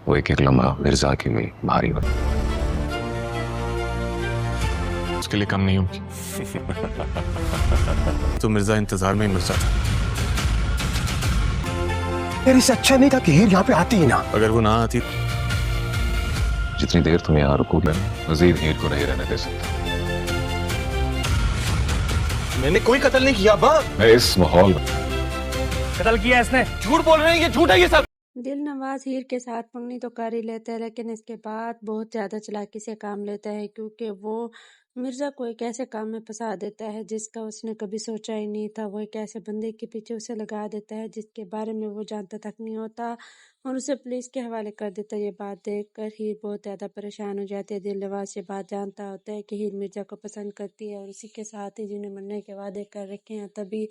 वो एक एक लम्हा मिर्जा के लिए भारी हो। उसके लिए कम नहीं होगी। तो मिर्जा इंतजार में ही मर जाता। यार इससे अच्छा नहीं था कि हीर यहाँ पे आती ही ना। अगर वो ना आती, जितनी देर तुम यहाँ रुकोगे मजीद हीर को नहीं रहने दे सकता। मैंने कोई कत्ल नहीं किया अब्बा। मैं इस माहौल में कत्ल किया इसने। झूठ बोल रहे हैं, ये झूठ है ये सब। दिलनवाज हीर के साथ मंगनी तो कर ही लेता है, लेकिन इसके बाद बहुत ज़्यादा चालाकी से काम लेता है, क्योंकि वो मिर्ज़ा को एक ऐसे काम में फंसा देता है जिसका उसने कभी सोचा ही नहीं था। वो एक ऐसे बंदे के पीछे उसे लगा देता है जिसके बारे में वो जानता तक नहीं होता, और उसे पुलिस के हवाले कर देता है। ये बात देखकर हीर बहुत ज़्यादा परेशान हो जाती है। दिलनवाज ये बात जानता होता है कि हीर मिर्ज़ा को पसंद करती है, और उसी के साथ ही जिन्हें मरने के वादे कर रखे हैं, तभी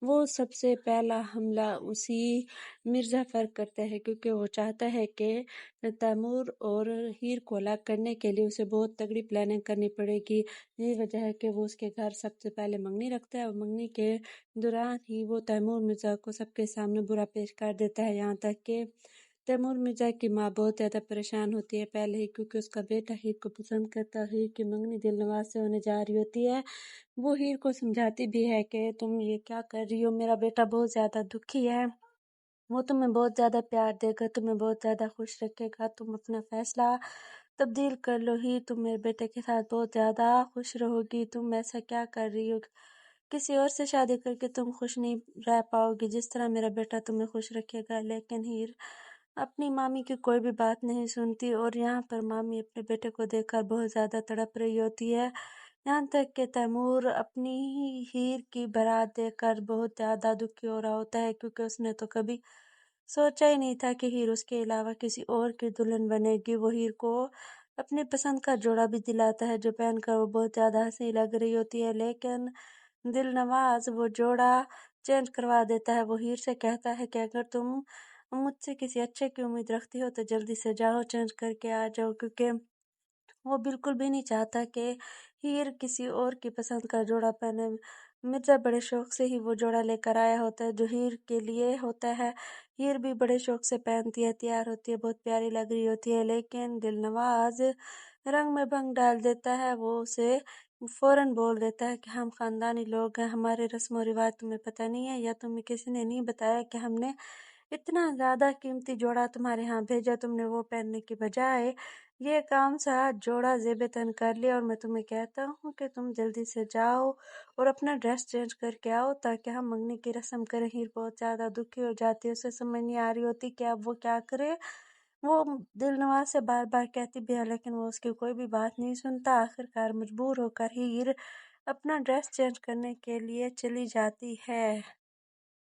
वो सबसे पहला हमला उसी मिर्ज़ा पर करता है, क्योंकि वो चाहता है कि तैमूर और हीर को अलग करने के लिए उसे बहुत तगड़ी प्लानिंग करनी पड़ेगी। यही वजह है कि वो उसके घर सबसे पहले मंगनी रखता है, और मंगनी के दौरान ही वो तैमूर मिर्ज़ा को सबके सामने बुरा पेश कर देता है। यहाँ तक कि तैमूर मिर्ज़ा की माँ बहुत ज़्यादा परेशान होती है पहले ही, क्योंकि उसका बेटा हीर को पसंद करता है। हीर की मंगनी दिलनवाज से होने जा रही होती है। वो हीर को समझाती भी है कि तुम ये क्या कर रही हो, मेरा बेटा बहुत ज़्यादा दुखी है, वो तुम्हें बहुत ज़्यादा प्यार देगा, तुम्हें बहुत ज़्यादा खुश रखेगा, तुम अपना फैसला तब्दील कर लो ही, तुम मेरे बेटे के साथ बहुत ज़्यादा खुश रहोगी। तुम ऐसा क्या कर रही हो, किसी और से शादी करके तुम खुश नहीं रह पाओगी जिस तरह मेरा बेटा तुम्हें खुश रखेगा। लेकिन हीर अपनी मामी की कोई भी बात नहीं सुनती, और यहाँ पर मामी अपने बेटे को देखकर बहुत ज़्यादा तड़प रही होती है। यहाँ तक कि तैमूर अपनी हीर की बारात देखकर बहुत ज़्यादा दुखी हो रहा होता है, क्योंकि उसने तो कभी सोचा ही नहीं था कि हीर उसके अलावा किसी और की दुल्हन बनेगी। वो हीर को अपनी पसंद का जोड़ा भी दिलाता है, जो पहनकर वो बहुत ज़्यादा हंसी लग रही होती है, लेकिन दिलनवाज वो जोड़ा चेंज करवा देता है। वो हीर से कहता है कि अगर तुम मुझसे किसी अच्छे की उम्मीद रखती हो तो जल्दी से जाओ, चेंज करके आ जाओ, क्योंकि वो बिल्कुल भी नहीं चाहता कि हीर किसी और की पसंद का जोड़ा पहने। मिर्ज़ा बड़े शौक से ही वो जोड़ा लेकर आया होता है जो हीर के लिए होता है। हीर भी बड़े शौक से पहनती है, तैयार होती है, बहुत प्यारी लग रही होती है, लेकिन दिलनवाज रंग में भंग डाल देता है। वो उसे फौरन बोल देता है कि हम ख़ानदानी लोग हैं, हमारे रस्म और रिवाज तुम्हें पता नहीं है, या तुम्हें किसी ने नहीं बताया कि हमने इतना ज़्यादा कीमती जोड़ा तुम्हारे यहाँ भेजा, तुमने वो पहनने की बजाय ये काम सा जोड़ा ज़ेब तन कर लिया। और मैं तुम्हें कहता हूँ कि तुम जल्दी से जाओ और अपना ड्रेस चेंज करके आओ, ताकि हम मंगनी की रस्म करें। हीर बहुत ज़्यादा दुखी हो जाती है, उसे समझ नहीं आ रही होती कि अब वो क्या करे। वो दिलनवाज से बार बार कहती भी है, लेकिन वो उसकी कोई भी बात नहीं सुनता। आखिरकार मजबूर होकर हीर अपना ड्रेस चेंज करने के लिए चली जाती है।